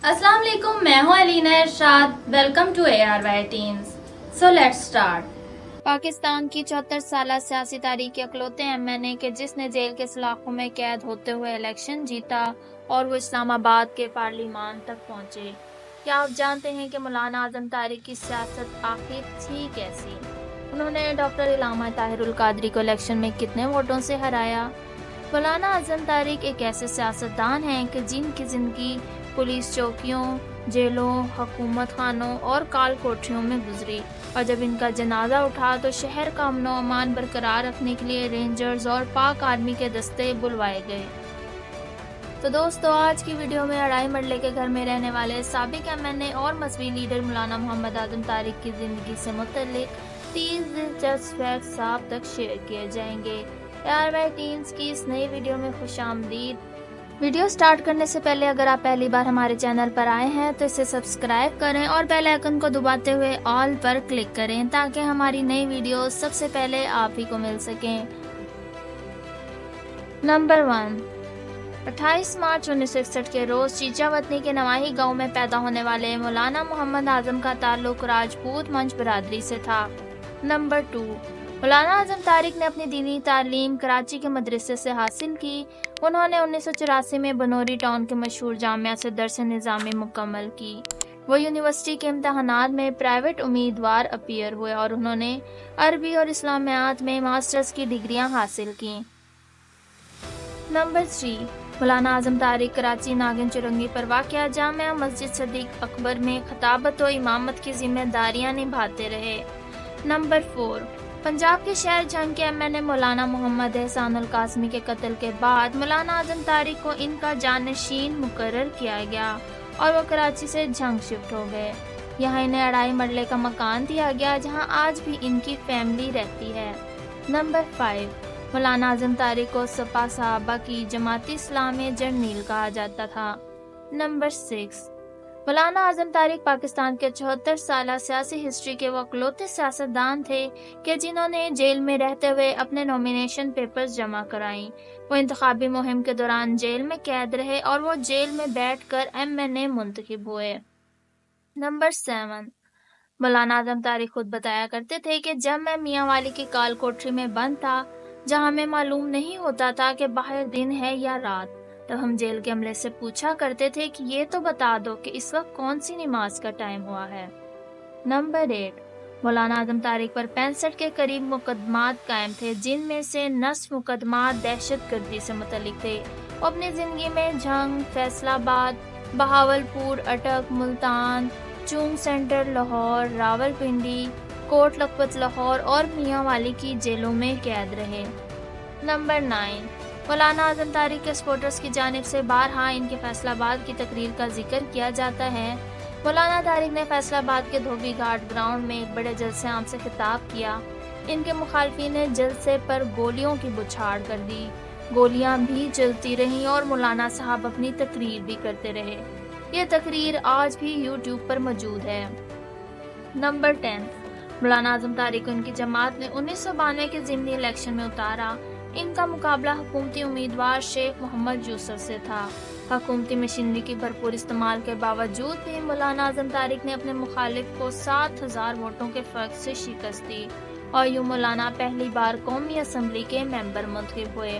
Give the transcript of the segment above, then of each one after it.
अस्सलाम वालेकुम, मैं हूँ Alina Irshad. Welcome to ARY teams. So let's start. Pakistan की 74 साल सियासी तारीख के अकलौते MNA के जिसने जेल के सलाखों में कैद होते हुए इलेक्शन जीता और वो इस्लामाबाद के पार्लिमान तक पहुंचे। क्या आप जानते हैं कि मौलाना आजम तारिक की सियासत आखिर थी कैसी? उन्होंने डॉक्टर इलामा ताहिरुल कादरी को इलेक्शन में कितने वोटों से हराया? मौलाना आजम तारिक एक ऐसे सियासतदान हैं कि जिनकी ज़िंदगी पुलिस चौकियों, जेलों, हुकूमत खानों और काल कोठरियों में गुजरी, और जब इनका जनाजा उठा तो शहर का अमन व अमान बरकरार रखने के लिए रेंजर्स और पाक आर्मी के दस्ते बुलवाए गए। तो दोस्तों, आज की वीडियो में अढ़ाई मरले के घर में रहने वाले साबिक MNA और मजहबी लीडर मौलाना मोहम्मद आजम तारिक की ज़िंदगी से मुतल्लिक 30 दिलचस्प फैक्ट्स आप तक शेयर किए जाएंगे। ARY टीम्स की इस नई वीडियो में खुशामदीद। वीडियो स्टार्ट करने से पहले अगर आप पहली बार हमारे चैनल पर आए हैं तो इसे सब्सक्राइब करें और बेल आइकन को दबाते हुए ऑल पर क्लिक करें ताकि हमारी नई वीडियो सबसे पहले आप ही को मिल सकें। नंबर 1। 28 मार्च 1961 के रोज चीचावतनी के नवाही गांव में पैदा होने वाले मौलाना मोहम्मद आजम का ताल्लुक राजपूत मंच बरादरी से था। नंबर 2। मौलाना आजम तारिक ने अपनी दीनी तालीम कराची के मदरसे से हासिल की। उन्होंने 1984 में बनोरी टाउन के मशहूर जामिया से दर्स निज़ामी मुकम्मल की। वो यूनिवर्सिटी के इम्तहानात में प्राइवेट उम्मीदवार अपीयर हुए और उन्होंने अरबी और इस्लामियात में मास्टर्स की डिग्रियां हासिल की। नंबर 3। मौलाना आजम तारिक कराची नागिन चुरंगी पर वाक़या जामिया मस्जिद सदीक अकबर में खताबत और इमामत की जिम्मेदारियां निभाते रहे। नंबर 4। पंजाब के शहर झंग के MNA मौलाना मोहम्मद एहसानुल कासमी के कत्ल के बाद मौलाना आजम तारिक को इनका जानशीन मुकर्रर किया गया और वो कराची से झंग शिफ्ट हो गए। यहाँ इन्हें अढ़ाई मरले का मकान दिया गया जहाँ आज भी इनकी फैमिली रहती है। नंबर 5। मौलाना आजम तारिक को सपा सहाबा की जमाती इस्लामी जर्नील कहा जाता था। नंबर 6। मौलाना आजम तारिक पाकिस्तान के 74 साल सियासी हिस्ट्री के वो अकलौते सियासतदान थे कि जिन्होंने जेल में रहते हुए अपने नॉमिनेशन पेपर्स जमा कराई। वो इंतखाबी मुहिम के दौरान जेल में कैद रहे और वो जेल में बैठकर MNA मुंतखब हुए। नंबर 7। मौलाना आजम तारिक खुद बताया करते थे कि जब मैं मियाँ वाली की काल कोठरी में बंद था, जहाँ हमें मालूम नहीं होता था कि बाहर दिन है या रात, तब हम जेल के अमले से पूछा करते थे कि ये तो बता दो कि इस वक्त कौन सी नमाज का टाइम हुआ है। नंबर 8। मौलाना आजम तारिक पर 65 के करीब मुकदमात कायम थे, जिनमें से 9 मुकदमात दहशतगर्दी से मुतल्लिक थे। वो अपनी ज़िंदगी में झंग, फैसलाबाद, बहावलपुर, अटक, मुल्तान, चूंग सेंटर लाहौर, रावलपिंडी, कोट लखपत लाहौर और मियाँ वाली की जेलों में कैद रहे। नंबर 9। मौलाना आजम तारिक के सपोर्टर्स की जानिब से बारहा इनके फैसलाबाद की तकरीर का जिक्र किया जाता है। मौलाना तारिक ने फैसलाबाद के धोबी घाट ग्राउंड में एक बड़े जलसे आम से खिताब किया। इनके मुखालफिन ने जलसे पर गोलियों की बौछार कर दी। गोलियां भी चलती रहीं और मौलाना साहब अपनी तकरीर भी करते रहे। ये तकरीर आज भी YouTube पर मौजूद है। नंबर 10। मौलाना आजम तारिक को इनकी जमात ने 1992 के ज़िमनी इलेक्शन में उतारा। इनका मुकाबला हुकूमती उम्मीदवार शेख मोहम्मद यूसुफ से था। हुकूमती मशीनरी की भरपूर इस्तेमाल के बावजूद भी मौलाना आजम तारिक ने अपने मुखालिफ को 7000 वोटों के फर्क से शिकस्त दी और यूं मौलाना पहली बार कौमी असम्बली के मेंबर मुंतखब हुए।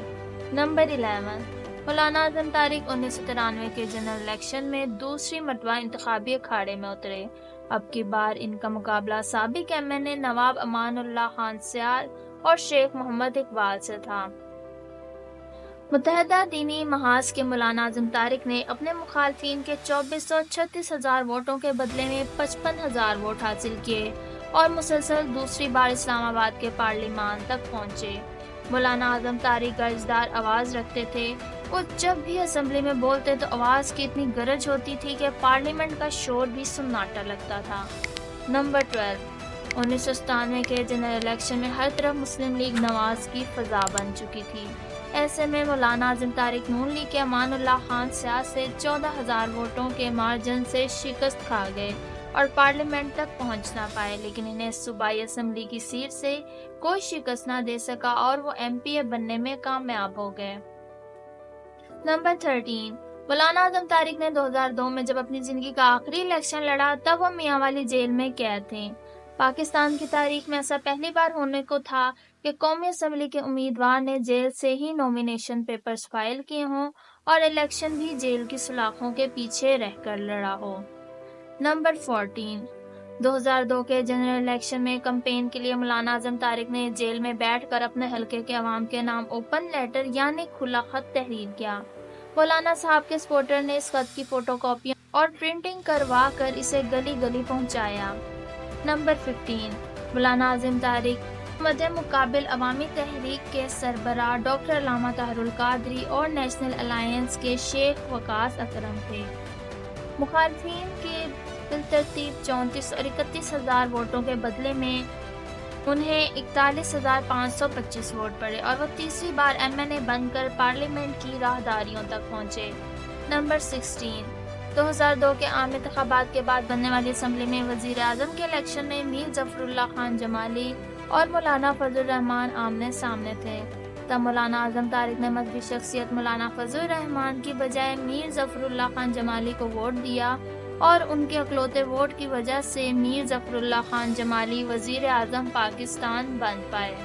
नंबर 11। मौलाना आजम तारिक 1993 के जनरल इलेक्शन में दूसरी मरतबा इंतखाबी अखाड़े में उतरे। अब की बार इनका मुकाबला साबिक MNA नवाब अमानुल्लाह खान सियाल और शेख मोहम्मद इकबाल से था। मुत्तहदा दीनी महाज के मौलाना आजम तारिक ने अपने मुखालफिन के 2436,000 वोटों के बदले में 55,000 वोट हासिल किए और मुसलसल दूसरी बार इस्लामाबाद के पार्लिमान तक पहुंचे। मौलाना आजम तारिक गर्जदार आवाज़ रखते थे। वो जब भी असम्बली में बोलते तो आवाज़ की इतनी गरज होती थी कि पार्लियामेंट का शोर भी सन्नाटा लगता था। नंबर 12। 1997 के जनरल इलेक्शन में हर तरफ मुस्लिम लीग नवाज की फजा बन चुकी थी। ऐसे में मौलाना आजम तारिक नून लीग के अमानुल्लाह खान सियाल से 14,000 वोटों के मार्जिन से शिकस्त खा गए और पार्लियामेंट तक पहुंच ना पाए, लेकिन इन्हें सूबाई असम्बली की सीट से कोई शिकस्त ना दे सका और वो MPA बनने में कामयाब हो गए। नंबर 13। مولانا اعظم طارق نے 2002 میں جب اپنی زندگی کا آخری الیکشن لڑا تب وہ میاں والی جیل میں قید تھے۔ پاکستان کی تاریخ میں ایسا پہلی بار ہونے کو تھا کہ قومی اسمبلی کے امیدوار نے جیل سے ہی نومینیشن پیپرز فائل کیے ہوں اور الیکشن بھی جیل کی سلاخوں کے پیچھے رہ کر لڑا ہو۔ نمبر 14، 2002 کے جنرل الیکشن میں کمپین کے لیے مولانا اعظم طارق نے جیل میں بیٹھ کر اپنے حلقے کے عوام کے نام اوپن لیٹر یعنی کھلا خط تحریر کیا۔ مولانا صاحب کے سپورٹر نے اس خط کی فوٹو کاپیاں اور پرنٹنگ کروا کر اسے گلی گلی پہنچایا۔ نمبر 15، مولانا اعظم طارق مد مقابل عوامی تحریک کے سربراہ ڈاکٹر علامہ طاہر القادری اور نیشنل الائنس کے شیخ وقاص اکرم تھے۔ مخالفین کے بالترتیب 34 اور 31 ہزار ووٹوں کے بدلے میں انہیں 41,525 ووٹ پڑے اور وہ تیسری بار MNA بن کر پارلیمنٹ کی راہداریوں تک پہنچے۔ نمبر 16، 2002 کے عام انتخابات کے بعد بننے والی اسمبلی میں وزیر اعظم کے الیکشن میں میر ظفر اللہ خان جمالی اور مولانا فضل الرحمان آمنے سامنے تھے۔ تب مولانا اعظم طارق نے مذہبی شخصیت مولانا فضل الرحمان کی بجائے میر ظفر اللہ خان جمالی کو ووٹ دیا اور ان کے اکلوتے ووٹ کی وجہ سے میر ظفر اللہ خان جمالی وزیر اعظم پاکستان بن پائے۔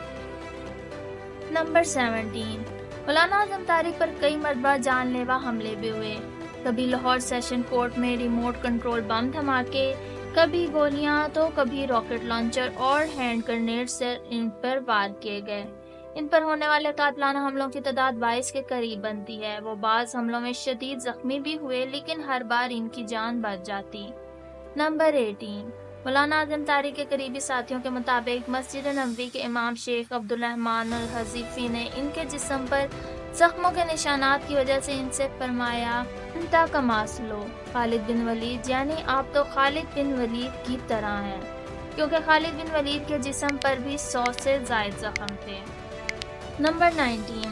نمبر 17، مولانا اعظم طارق پر کئی مرتبہ جان لیوا حملے بھی ہوئے۔ کبھی لاہور سیشن کورٹ میں ریموٹ کنٹرول بم دھماکے، کبھی گولیاں تو کبھی راکٹ لانچر اور ہینڈ گرنیڈ سے ان پر وار کیے گئے۔ ان پر ہونے والے قاتلانہ حملوں کی تعداد 22 کے قریب بنتی ہے۔ وہ بعض حملوں میں شدید زخمی بھی ہوئے لیکن ہر بار ان کی جان بچ جاتی۔ نمبر 18، مولانا اعظم طارق کے قریبی ساتھیوں کے مطابق مسجد نبوی کے امام شیخ عبدالرحمان الحذیفی نے ان کے جسم پر زخموں کے نشانات کی وجہ سے ان سے فرمایا انتا کماس لو خالد بن ولید، یعنی آپ تو خالد بن ولید کی طرح ہیں، کیونکہ خالد بن ولید کے جسم پر بھی 100 سے زائد زخم تھے۔ نمبر 19،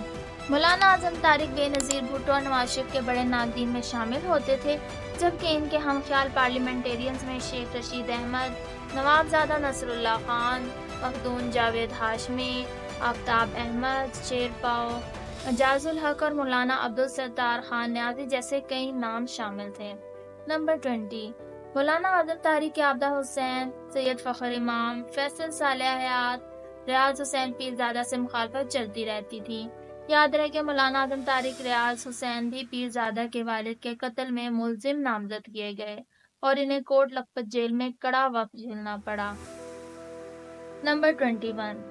مولانا اعظم طارق بے نظیر بھٹو اور نواز شریف کے بڑے ناقدین میں شامل ہوتے تھے، جبکہ ان کے ہم خیال پارلیمنٹیرینز میں شیخ رشید احمد، نوابزادہ نصر اللہ خان، مخدون جاوید ہاشمی، آفتاب احمد، شیرپاؤ، اعجاز الحق اور مولانا عبدالستار خان نیازی جیسے کئی نام شامل تھے۔ نمبر 20، مولانا اعظم طارق کے عابدہ حسین، سید فخر امام، فیصل صالح حیات، ریاض حسین پیرزادہ سے مخالفت چلتی رہتی تھی۔ یاد رہے کہ مولانا اعظم طارق ریاض حسین بھی پیرزادہ کے والد کے قتل میں ملزم نامزد کیے گئے اور انہیں کوٹ لکھپت جیل میں کڑا وقت جھیلنا پڑا۔ نمبر 21،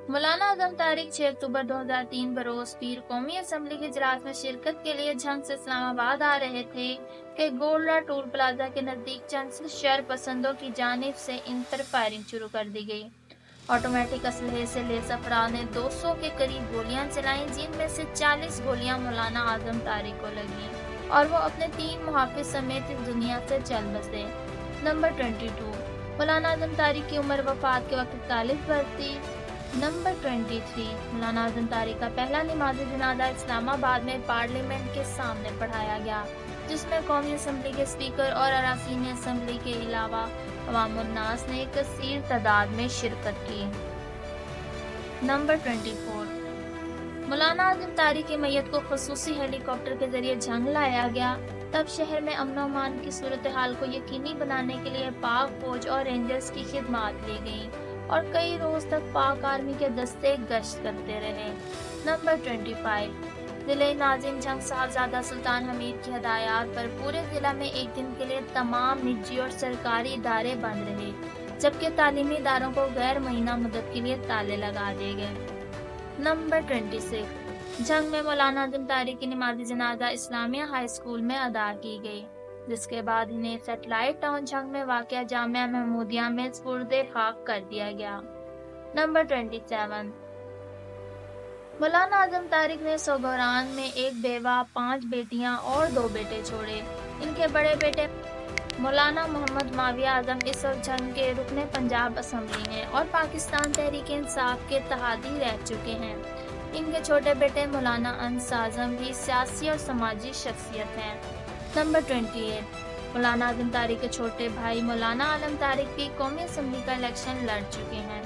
مولانا اعظم طارق 6 اکتوبر 2003 بروز پیر قومی اسمبلی کے اجلاس میں شرکت کے لیے جھنگ سے اسلام آباد آ رہے تھے کہ گولڈا ٹول پلازا کے نزدیک چند شر پسندوں کی جانب سے ان پر فائرنگ شروع کر دی گئی۔ آٹومیٹک اسلحے سے لیس افراد نے 200 کے قریب گولیاں چلائیں، جن میں سے 40 گولیاں مولانا اعظم طارق کو لگیں اور وہ اپنے 3 محافظ سمیت اس دنیا سے چل بسے۔ نمبر 22، مولانا اعظم طارق کی عمر وفات کے وقت 41 برس تھی۔ نمبر 23، مولانا اعظم طارق کا پہلا نماز جنازہ اسلام آباد میں پارلیمنٹ کے سامنے پڑھایا گیا، جس میں قومی اسمبلی کے اسپیکر اور اراکین اسمبلی کے علاوہ عوام الناس نے کثیر تعداد میں شرکت کی۔ نمبر 24، مولانا اعظم طارق کی میت کو خصوصی ہیلی کاپٹر کے ذریعے جھنگ لایا گیا۔ تب شہر میں امن و امان کی صورتحال کو یقینی بنانے کے لیے پاک فوج اور رینجرز کی خدمات لی گئیں اور کئی روز تک پاک آرمی کے دستے گشت کرتے رہے۔ نمبر 25، ضلع ناظم جنگ صاحبزادہ سلطان حمید کی ہدایات پر پورے ضلع میں ایک دن کے لیے تمام نجی اور سرکاری ادارے بند رہے، جبکہ تعلیمی اداروں کو غیر مہینہ مدت کے لیے تالے لگا دیے گئے۔ نمبر 26، جنگ میں مولانا اعظم طارق کی نماز جنازہ اسلامیہ ہائی اسکول میں ادا کی گئی، جس کے بعد انہیں سیٹلائٹ ٹاؤن جنگ میں واقع جامعہ محمودیہ میں سپرد خاک کر دیا گیا۔ نمبر 27، مولانا اعظم طارق نے سوگوران میں ایک بیوہ، 5 بیٹیاں اور 2 بیٹے چھوڑے۔ ان کے بڑے بیٹے مولانا محمد معاویہ اعظم اس وقت جنگ کے رکن پنجاب اسمبلی ہیں اور پاکستان تحریک انصاف کے اتحادی رہ چکے ہیں۔ ان کے چھوٹے بیٹے مولانا انس اعظم بھی سیاسی اور سماجی شخصیت ہیں۔ نمبر 28، مولانا اعظم طارق کے چھوٹے بھائی مولانا عالم طارق بھی قومی اسمبلی کا الیکشن لڑ چکے ہیں۔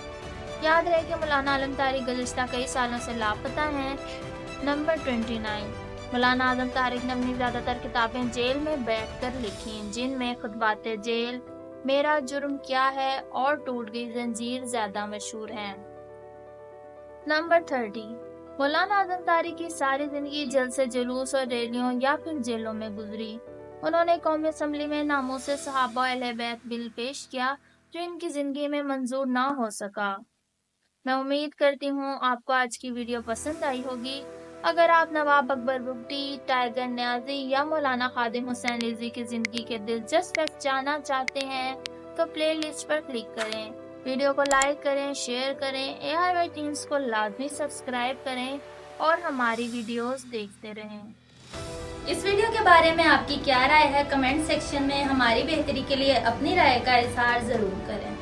یاد رہے کہ مولانا عالم طارق گزشتہ کئی سالوں سے لاپتہ ہیں۔ نمبر 29، मौलाना आजम तारिक ने अपनी ज़्यादातर किताबें जेल में बैठकर लिखीं, जिनमें खुतबाते जेल, मेरा जुर्म क्या है और टूट गई जंजीर ज़्यादा मशहूर हैं। नंबर 30, मौलाना आजम तारिक की सारी ज़िंदगी जलसे जुलूस और रैलियों या फिर जेलों में गुजरी। उन्होंने कौमी असम्बली में नामूसे सहाबा अहले बैत बिल पेश किया, जो इनकी ज़िंदगी में मंजूर ना हो सका। मैं उम्मीद करती हूँ आपको आज की वीडियो पसंद आई होगी। अगर आप नवाब अकबर बुगटी, टाइगर न्याजी या मौलाना खादिम हुसैन रिजवी की ज़िंदगी के दिलचस्प फैक्ट जानना चाहते हैं तो प्ले लिस्ट पर क्लिक करें, वीडियो को लाइक करें, शेयर करें, ARY टीम्स को लाजमी सब्सक्राइब करें और हमारी वीडियोस देखते रहें। इस वीडियो के बारे में आपकी क्या राय है? कमेंट सेक्शन में हमारी बेहतरी के लिए अपनी राय का इजहार जरूर करें।